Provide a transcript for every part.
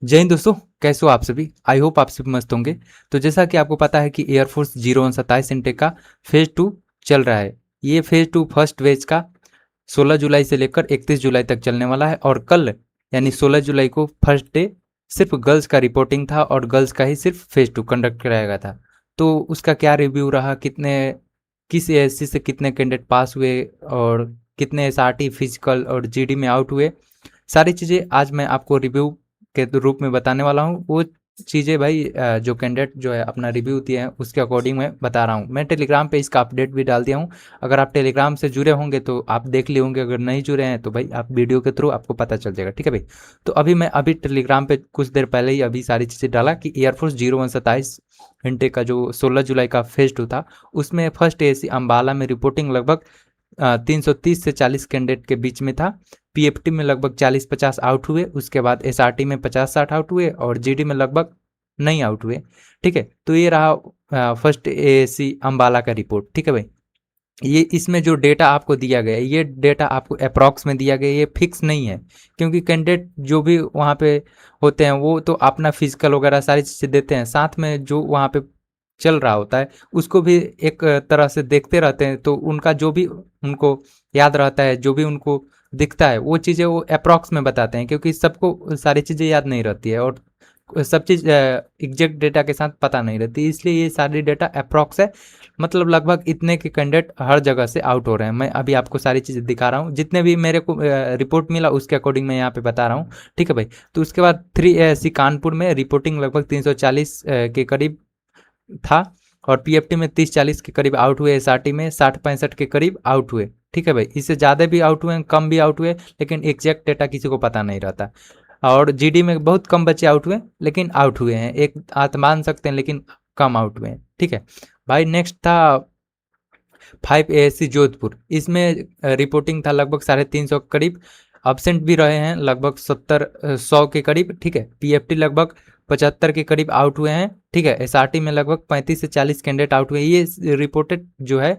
जय हिंद दोस्तों, कैसे हो आप सभी। आई होप आप सभी मस्त होंगे। तो जैसा कि आपको पता है कि एयरफोर्स 0127 इनटेक का फेज 2 चल रहा है। ये फेज 2 फर्स्ट वेज का 16 जुलाई से लेकर 31 जुलाई तक चलने वाला है और कल यानी 16 जुलाई को फर्स्ट डे सिर्फ गर्ल्स का रिपोर्टिंग था और गर्ल्स का ही सिर्फ फेज 2 कंडक्ट कराया गया था। तो उसका क्या रिव्यू रहा, कितने किस एएससी से कितने कैंडिडेट पास हुए और कितने एसआरटी फिजिकल और जीडी में आउट हुए, सारी चीज़ें आज मैं आपको रिव्यू के रूप में बताने वाला हूँ। वो चीज़ें भाई जो कैंडिडेट जो है अपना रिव्यू दिए हैं उसके अकॉर्डिंग मैं बता रहा हूँ। मैं टेलीग्राम पे इसका अपडेट भी डाल दिया हूँ। अगर आप टेलीग्राम से जुड़े होंगे तो आप देख लिए होंगे, अगर नहीं जुड़े हैं तो भाई आप वीडियो के थ्रू आपको पता चल जाएगा। ठीक है भाई। तो अभी टेलीग्राम पे कुछ देर पहले ही अभी सारी चीज़ें डाला कि एयरफोर्स 0127 घंटे का जो 16 जुलाई का फेज 2 था उसमें फर्स्ट एएससी अम्बाला में रिपोर्टिंग लगभग 330 से 40 कैंडिडेट के बीच में था। पीएफटी में लगभग 40-50 आउट हुए, उसके बाद एसआरटी में 50-60 आउट हुए और जीडी में लगभग नहीं आउट हुए। ठीक है, तो ये रहा फर्स्ट एएससी अम्बाला का रिपोर्ट। ठीक है भाई। ये इसमें जो डेटा आपको दिया गया है ये डेटा आपको अप्रॉक्स में दिया गया है, ये फिक्स नहीं है। क्योंकि कैंडिडेट जो भी वहाँ पे होते हैं वो तो अपना फिजिकल वगैरह सारी चीज़ें देते हैं, साथ में जो वहाँ पे चल रहा होता है उसको भी एक तरह से देखते रहते हैं। तो उनका जो भी उनको याद रहता है, जो भी उनको दिखता है वो चीज़ें वो अप्रॉक्स में बताते हैं, क्योंकि सबको सारी चीज़ें याद नहीं रहती है और सब चीज़ एग्जैक्ट डेटा के साथ पता नहीं रहती, इसलिए ये सारी डेटा अप्रॉक्स है। मतलब लगभग इतने के कैंडिडेट हर जगह से आउट हो रहे हैं। मैं अभी आपको सारी चीज़ें दिखा रहा हूँ, जितने भी मेरे को रिपोर्ट मिला उसके अकॉर्डिंग मैं यहाँ पे बता रहा हूँ। ठीक है भाई। तो उसके बाद 3 कानपुर में रिपोर्टिंग लगभग 340 के करीब था और पीएफटी में 30-40 के करीब आउट हुए, एसआरटी में 60-65 के करीब आउट हुए। ठीक है भाई, इससे ज़्यादा भी आउट हुए, कम भी आउट हुए, लेकिन एग्जैक्ट डेटा किसी को पता नहीं रहता। और जीडी में बहुत कम बच्चे आउट हुए, लेकिन आउट हुए हैं, एक आप मान सकते हैं, लेकिन कम आउट हुए हैं। ठीक है भाई। नेक्स्ट था 5 एएससी जोधपुर। इसमें रिपोर्टिंग था लगभग 350 के करीब, अब्सेंट भी रहे हैं लगभग 70-100 के करीब। ठीक है, पीएफटी लगभग 75 के करीब आउट हुए हैं। ठीक है, एसआरटी में लगभग 35 से 40 कैंडिडेट आउट हुए। ये रिपोर्टेड जो है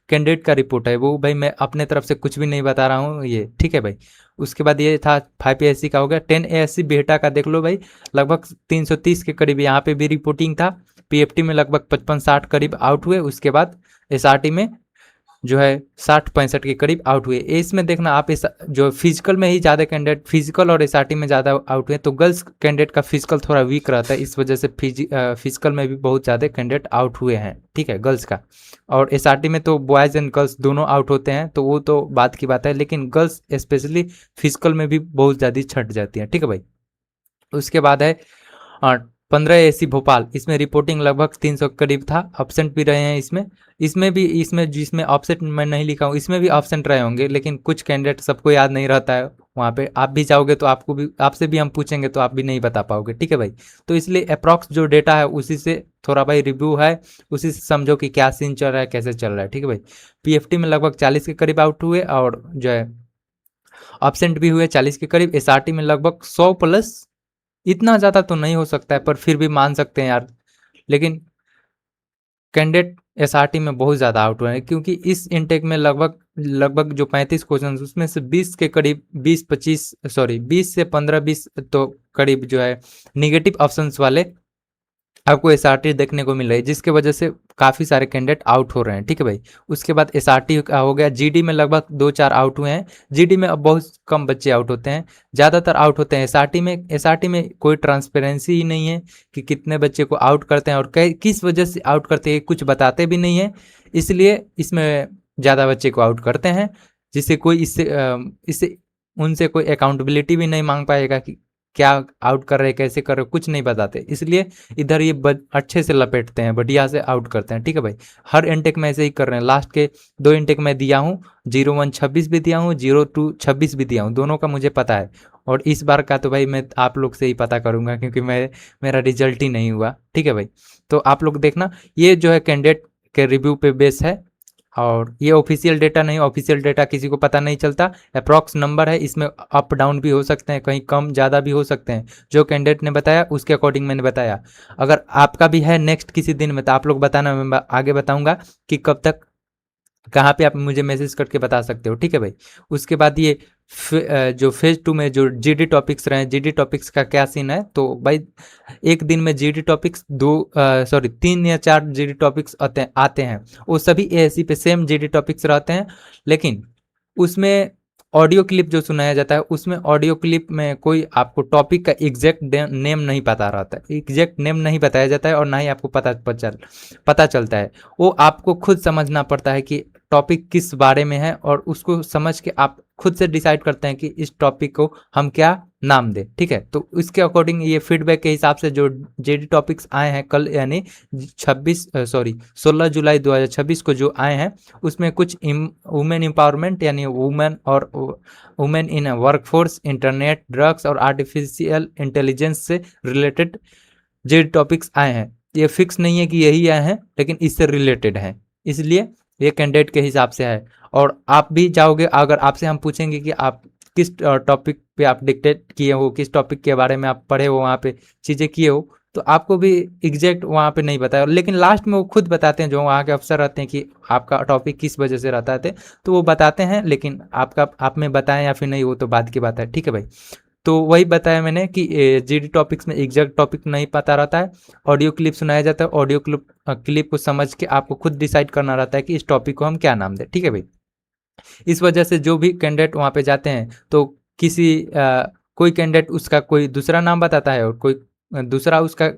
कैंडिडेट का रिपोर्ट है, वो भाई मैं अपने तरफ से कुछ भी नहीं बता रहा हूँ ये। ठीक है भाई। उसके बाद ये था 5 एएससी का हो गया। 10 एएससी बेहटा का देख लो भाई, लगभग 330 के करीब यहाँ पे भी रिपोर्टिंग था। पीएफटी में लगभग 55-60 करीब आउट हुए, उसके बाद एसआरटी में जो है 60-65 के करीब आउट हुए। इसमें देखना आप, इस जो फिजिकल में ही ज़्यादा कैंडिडेट फिजिकल और एसआरटी में ज़्यादा आउट हुए, तो गर्ल्स कैंडिडेट का फिजिकल थोड़ा वीक रहता है, इस वजह से फिजिकल में भी बहुत ज़्यादा कैंडिडेट आउट हुए हैं। ठीक है, गर्ल्स का। और एसआरटी में तो बॉयज़ एंड गर्ल्स दोनों आउट होते हैं, तो वो तो बात की बात है, लेकिन गर्ल्स स्पेशली फिजिकल में भी बहुत ज़्यादा छट जाती हैं। ठीक है भाई। उसके बाद है 15 एएससी भोपाल। इसमें रिपोर्टिंग लगभग 300 के करीब था, अब्सेंट भी रहे हैं इसमें। इसमें जिसमें ऑब्सेंट मैं नहीं लिखा हूँ इसमें भी ऑब्सेंट रहे होंगे, लेकिन कुछ कैंडिडेट सबको याद नहीं रहता है। वहाँ पे आप भी जाओगे तो आपको भी, आपसे भी हम पूछेंगे तो आप भी नहीं बता पाओगे। ठीक है भाई। तो इसलिए अप्रॉक्स जो डेटा है उसी से थोड़ा भाई रिव्यू है, उसी से समझो कि क्या सीन चल रहा है, कैसे चल रहा है। ठीक है भाई। पीएफटी में लगभग 40 के करीब आउट हुए और जो है ऑब्सेंट भी हुए 40 के करीब। एसआरटी में लगभग 100+, इतना ज़्यादा तो नहीं हो सकता है पर फिर भी मान सकते हैं यार। लेकिन कैंडिडेट एसआरटी में बहुत ज़्यादा आउट हुए हैं, क्योंकि इस इनटेक में लगभग लगभग जो 35 क्वेश्चन उसमें से 20 के करीब 20 से 15-20 तो करीब जो है निगेटिव ऑप्शंस वाले आपको एसआरटी देखने को मिल रही है, जिसके वजह से काफ़ी सारे कैंडिडेट आउट हो रहे हैं। ठीक है भाई। उसके बाद एसआरटी का हो गया। जीडी में लगभग 2-4 आउट हुए हैं। जीडी में अब बहुत कम बच्चे आउट होते हैं, ज़्यादातर आउट होते हैं एसआरटी में। एसआरटी में कोई ट्रांसपेरेंसी ही नहीं है कि कितने बच्चे को आउट करते हैं और किस वजह से आउट करते हैं, कुछ बताते भी नहीं है। इसलिए इसमें ज़्यादा बच्चे को आउट करते हैं, जिससे कोई इससे उनसे कोई अकाउंटेबिलिटी भी नहीं मांग पाएगा कि क्या आउट कर रहे, कैसे कर रहे, कुछ नहीं बताते। इसलिए इधर ये अच्छे से लपेटते हैं, बढ़िया से आउट करते हैं। ठीक है भाई। हर इनटेक में ऐसे ही कर रहे हैं। लास्ट के 2 इनटेक में दिया हूँ, 0126 भी दिया हूँ, 0226 भी दिया हूँ, दोनों का मुझे पता है। और इस बार का तो भाई मैं आप लोग से ही पता करूंगा, क्योंकि मेरा रिजल्ट ही नहीं हुआ। ठीक है भाई। तो आप लोग देखना, ये जो है कैंडिडेट के रिव्यू पे बेस है और ये ऑफिशियल डेटा नहीं, ऑफिशियल डेटा किसी को पता नहीं चलता। अप्रॉक्स नंबर है, इसमें अप डाउन भी हो सकते हैं, कहीं कम ज़्यादा भी हो सकते हैं। जो कैंडिडेट ने बताया उसके अकॉर्डिंग मैंने बताया। अगर आपका भी है नेक्स्ट किसी दिन में तो आप लोग बताना, मैं आगे बताऊंगा कि कब तक कहाँ पे आप मुझे मैसेज करके बता सकते हो। ठीक है भाई। उसके बाद ये जो फेज 2 में जो जीडी टॉपिक्स रहे, जीडी टॉपिक्स का क्या सीन है, तो भाई एक दिन में जीडी टॉपिक्स 3 या 4 जीडी टॉपिक्स आते हैं। वो सभी एएससी पे सेम जीडी टॉपिक्स रहते हैं, लेकिन उसमें ऑडियो क्लिप जो सुनाया जाता है, उसमें ऑडियो क्लिप में कोई आपको टॉपिक का एग्जैक्ट नेम नहीं पता रहता है, एग्जैक्ट नेम नहीं बताया जाता है, और ना ही आपको पता चलता है। वो आपको खुद समझना पड़ता है कि टॉपिक किस बारे में है, और उसको समझ के आप खुद से डिसाइड करते हैं कि इस टॉपिक को हम क्या नाम दें। ठीक है, तो इसके अकॉर्डिंग ये फीडबैक के हिसाब से जो जेडी टॉपिक्स आए हैं कल, यानी 16 जुलाई 2026 को जो आए हैं, उसमें कुछ वुमेन एम्पावरमेंट यानी वुमेन और women in workforce, internet, drugs और आर्टिफिशियल इंटेलिजेंस से रिलेटेड जेडी टॉपिक्स आए हैं। ये फिक्स नहीं है कि यही आए हैं, लेकिन इससे रिलेटेड हैं, इसलिए ये कैंडिडेट के हिसाब से है। और आप भी जाओगे, अगर आपसे हम पूछेंगे कि आप किस टॉपिक पे आप डिक्टेट किए हो, किस टॉपिक के बारे में आप पढ़े हो, वहाँ पे चीज़ें किए हो, तो आपको भी एग्जैक्ट वहाँ पे नहीं बताया, लेकिन लास्ट में वो खुद बताते हैं, जो वहाँ के अफसर रहते हैं, कि आपका टॉपिक किस वजह से रहता है, तो वो बताते हैं, लेकिन आप में बताएं या फिर नहीं, वो तो बाद की बात है। ठीक है भाई, तो वही बताया मैंने कि जीडी टॉपिक्स में एग्जैक्ट टॉपिक नहीं पता रहता है, ऑडियो क्लिप सुनाया जाता है, ऑडियो क्लिप को समझ के आपको खुद डिसाइड करना रहता है कि इस टॉपिक को हम क्या नाम दें। ठीक है भाई, इस वजह से जो भी कैंडिडेट वहाँ पे जाते हैं, तो कोई कैंडिडेट उसका कोई दूसरा नाम बताता है, और कोई दूसरा उसका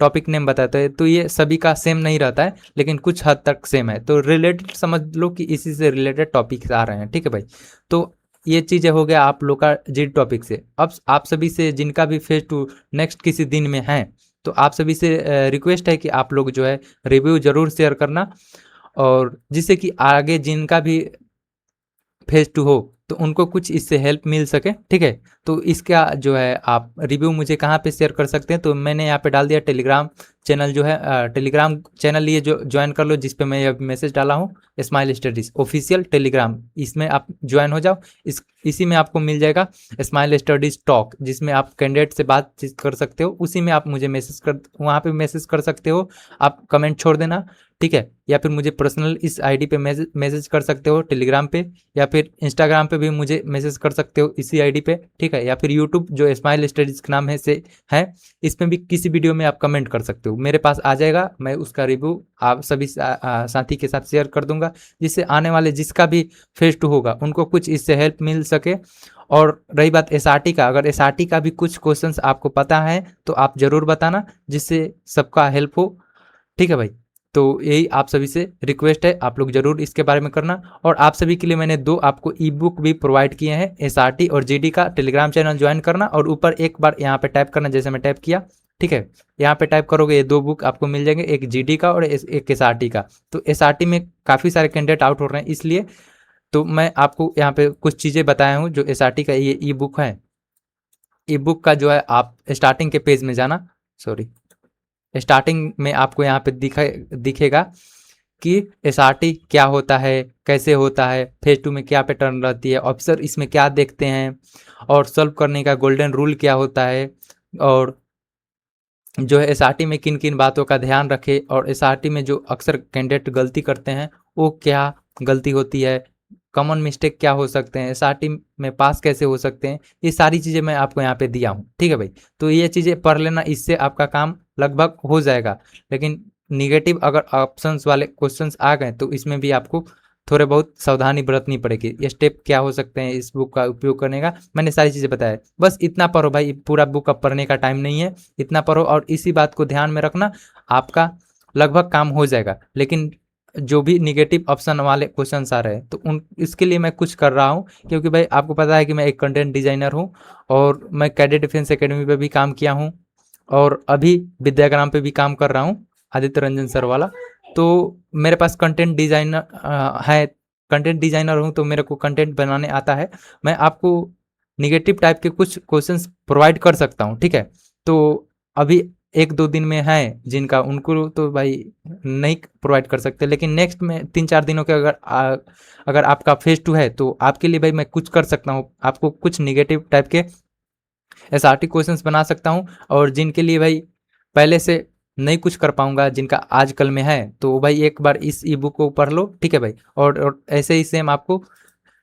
टॉपिक नेम बताता है, तो ये सभी का सेम नहीं रहता है, लेकिन कुछ हद तक सेम है, तो रिलेटेड समझ लो कि इसी से रिलेटेड टॉपिक्स आ रहे हैं। ठीक है भाई, तो ये चीज़ें हो गया आप लोग का जीडी टॉपिक से। अब आप सभी से, जिनका भी फेज 2 नेक्स्ट किसी दिन में है, तो आप सभी से रिक्वेस्ट है कि आप लोग जो है रिव्यू जरूर शेयर करना, और जिससे कि आगे जिनका भी फेज 2 हो, तो उनको कुछ इससे हेल्प मिल सके। ठीक है, तो इसका जो है आप रिव्यू मुझे कहाँ पे शेयर कर सकते हैं, तो मैंने यहाँ पे डाल दिया टेलीग्राम चैनल, जो है टेलीग्राम चैनल ये जो ज्वाइन कर लो, जिस पे मैं ये मैसेज डाला हूँ, स्माइल स्टडीज ऑफिशियल टेलीग्राम, इसमें आप ज्वाइन हो जाओ। इसी में आपको मिल जाएगा स्माइल स्टडीज टॉक, जिसमें आप कैंडिडेट से बातचीत कर सकते हो। उसी में आप मुझे वहाँ पे मैसेज कर सकते हो, आप कमेंट छोड़ देना। ठीक है, या फिर मुझे पर्सनल इस आईडी पे मैसेज कर सकते हो टेलीग्राम पे, या फिर इंस्टाग्राम पे भी मुझे मैसेज कर सकते हो इसी आईडी पे। ठीक है, या फिर यूट्यूब जो स्माइल स्टडीज का नाम है, इसमें भी किसी वीडियो में आप कमेंट कर सकते हो, मेरे पास आ जाएगा, मैं उसका रिव्यू आप सभी साथी के साथ शेयर कर दूंगा, जिससे आने वाले जिसका भी फेज 2 होगा, उनको कुछ इससे हेल्प मिल सके। और रही बात एसआरटी का, अगर एसआरटी का भी कुछ क्वेश्चंस आपको पता है, तो आप जरूर बताना, जिससे सबका हेल्प हो। ठीक है भाई, तो यही आप सभी से रिक्वेस्ट है, आप लोग जरूर इसके बारे में करना। और आप सभी के लिए मैंने 2 आपको ई बुक भी प्रोवाइड किए हैं, एसआरटी और जीडी का। टेलीग्राम चैनल ज्वाइन करना, और ऊपर एक बार यहाँ पे टाइप करना, जैसे मैं टाइप किया। ठीक है, यहाँ पे टाइप करोगे, ये 2 बुक आपको मिल जाएंगे, एक जीडी का और एक एसआरटी का। तो एसआरटी में काफ़ी सारे कैंडिडेट आउट हो रहे हैं, इसलिए तो मैं आपको यहाँ पे कुछ चीज़ें बताया हूँ। जो एसआरटी का ये ई बुक है, ई बुक का जो है, आप स्टार्टिंग के पेज में जाना, सॉरी, स्टार्टिंग में आपको यहाँ पे दिखेगा कि एसआरटी क्या होता है, कैसे होता है, फेज 2 में क्या पैटर्न रहती है, ऑफिसर इसमें क्या देखते हैं, और सॉल्व करने का गोल्डन रूल क्या होता है, और जो है एसआरटी में किन किन बातों का ध्यान रखें, और एसआरटी में जो अक्सर कैंडिडेट गलती करते हैं, वो क्या गलती होती है, कॉमन मिस्टेक क्या हो सकते हैं, एसआरटी में पास कैसे हो सकते हैं, ये सारी चीज़ें मैं आपको यहाँ पे दिया हूँ। ठीक है भाई, तो ये चीज़ें पढ़ लेना, इससे आपका काम लगभग हो जाएगा। लेकिन निगेटिव अगर ऑप्शंस वाले क्वेश्चंस आ गए, तो इसमें भी आपको थोड़े बहुत सावधानी बरतनी पड़ेगी। ये स्टेप क्या हो सकते हैं इस बुक का उपयोग करने का, मैंने सारी चीज़ें बताया। बस इतना पढ़ो भाई, पूरा बुक अब पढ़ने का टाइम नहीं है, इतना पढ़ो, और इसी बात को ध्यान में रखना, आपका लगभग काम हो जाएगा। लेकिन जो भी निगेटिव ऑप्शन वाले क्वेश्चन आ रहे हैं, तो इसके लिए मैं कुछ कर रहा हूँ, क्योंकि भाई आपको पता है कि मैं एक कंटेंट डिजाइनर हूँ, और मैं कैडेट डिफेंस एकेडमी पे भी काम किया हूँ, और अभी विद्याग्राम पे भी काम कर रहा हूँ, आदित्य रंजन सर वाला। तो मेरे पास कंटेंट डिजाइनर है, कंटेंट डिजाइनर हूँ, तो मेरे को कंटेंट बनाने आता है। मैं आपको निगेटिव टाइप के कुछ क्वेश्चंस प्रोवाइड कर सकता हूँ। ठीक है, तो अभी 1-2 दिन में हैं जिनका, उनको तो भाई नहीं प्रोवाइड कर सकते, लेकिन नेक्स्ट में 3-4 दिनों के अगर आपका फेज 2 है, तो आपके लिए भाई मैं कुछ कर सकता हूँ, आपको कुछ निगेटिव टाइप के एसआरटी क्वेश्चंस बना सकता हूँ। और जिनके लिए भाई पहले से नहीं कुछ कर पाऊंगा, जिनका आज कल में है, तो भाई एक बार इस ई बुक को पढ़ लो। ठीक है भाई, और ऐसे ही सेम आपको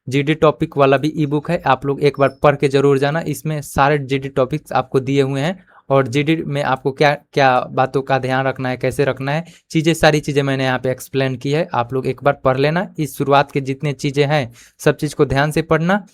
जीडी टॉपिक वाला भी ई बुक है, आप लोग एक बार पढ़ के जरूर जाना। इसमें सारे जीडी टॉपिक्स आपको दिए हुए हैं और जीडी में आपको क्या क्या बातों का ध्यान रखना है, कैसे रखना है, चीज़ें सारी चीज़ें मैंने यहाँ पे एक्सप्लेन की है। आप लोग एक बार पढ़ लेना। इस शुरुआत के जितने चीज़ें हैं सब चीज़ को ध्यान से पढ़ना,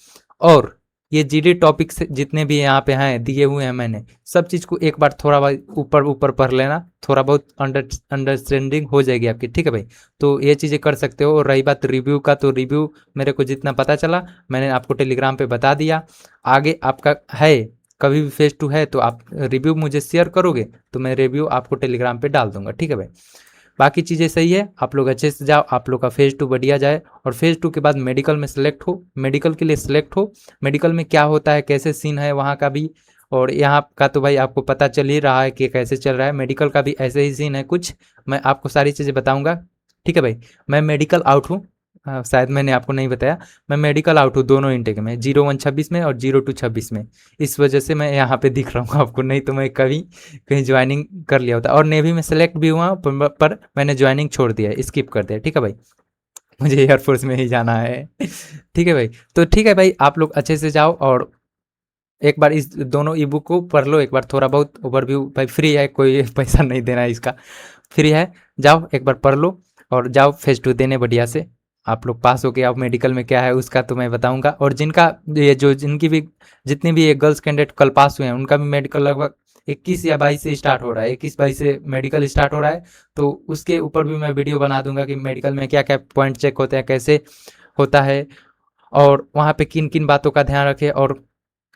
और ये जीडी टॉपिक्स जितने भी यहाँ पे हैं दिए हुए हैं मैंने, सब चीज़ को एक बार थोड़ा बहुत ऊपर ऊपर पढ़ लेना, थोड़ा बहुत अंडरस्टैंडिंग हो जाएगी आपकी, ठीक है भाई। तो ये चीज़ें कर सकते हो। और रही बात रिव्यू का, तो रिव्यू मेरे को जितना पता चला मैंने आपको टेलीग्राम पे बता दिया। आगे आपका है कभी भी फेस टू है तो आप रिव्यू मुझे शेयर करोगे तो मैं रिव्यू आपको टेलीग्राम पे डाल दूंगा, ठीक है भाई। बाकी चीज़ें सही है, आप लोग अच्छे से जाओ, आप लोग का फेज टू बढ़िया जाए। और फेज टू के बाद मेडिकल में सेलेक्ट हो, मेडिकल के लिए सेलेक्ट हो। मेडिकल में क्या होता है, कैसे सीन है वहाँ का भी, और यहाँ का तो भाई आपको पता चल ही रहा है कि कैसे चल रहा है। मेडिकल का भी ऐसे ही सीन है कुछ, मैं आपको सारी चीज़ें बताऊँगा, ठीक है भाई। मैं मेडिकल आउट हूँ, शायद मैंने आपको नहीं बताया, मैं मेडिकल आउट हूँ दोनों इंटेक में, 01-26 में और 02-26 में। इस वजह से मैं यहाँ पे दिख रहा हूँ आपको, नहीं तो मैं कभी कहीं ज्वाइनिंग कर लिया होता। और नेवी में सेलेक्ट भी हुआ पर मैंने ज्वाइनिंग छोड़ दिया, स्किप कर दिया, ठीक है भाई। मुझे एयरफोर्स में ही जाना है ठीक है भाई। तो ठीक है भाई, आप लोग अच्छे से जाओ और एक बार इस दोनों ई बुक को पढ़ लो, एक बार थोड़ा बहुत ओवरव्यू, भाई फ्री है, कोई पैसा नहीं देना है इसका, फ्री है। जाओ एक बार पढ़ लो और जाओ फेज टू देने बढ़िया से। आप लोग पास हो गए। अब मेडिकल में क्या है उसका तो मैं बताऊंगा। और जिनका ये जो जिनकी भी जितनी भी ये गर्ल्स कैंडिडेट कल पास हुए हैं उनका भी मेडिकल लगभग 21 या 22 से स्टार्ट हो रहा है, 21-22 से मेडिकल स्टार्ट हो रहा है। तो उसके ऊपर भी मैं वीडियो बना दूंगा कि मेडिकल में क्या क्या पॉइंट चेक होते हैं, कैसे होता है, और वहाँ पे किन किन बातों का ध्यान रखें, और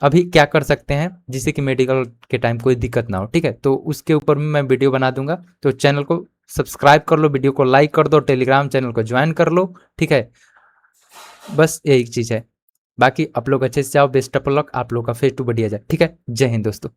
अभी क्या कर सकते हैं जिससे कि मेडिकल के टाइम कोई दिक्कत ना हो, ठीक है। तो उसके ऊपर भी मैं वीडियो बना दूंगा। तो चैनल को सब्सक्राइब कर लो, वीडियो को लाइक कर दो, टेलीग्राम चैनल को ज्वाइन कर लो, ठीक है। बस यही चीज़ है, बाकी आप लोग अच्छे से जाओ, बेस्ट ऑफ लक, आप लोग का फेस टू बढ़िया जाए, ठीक है। जय हिंद दोस्तों।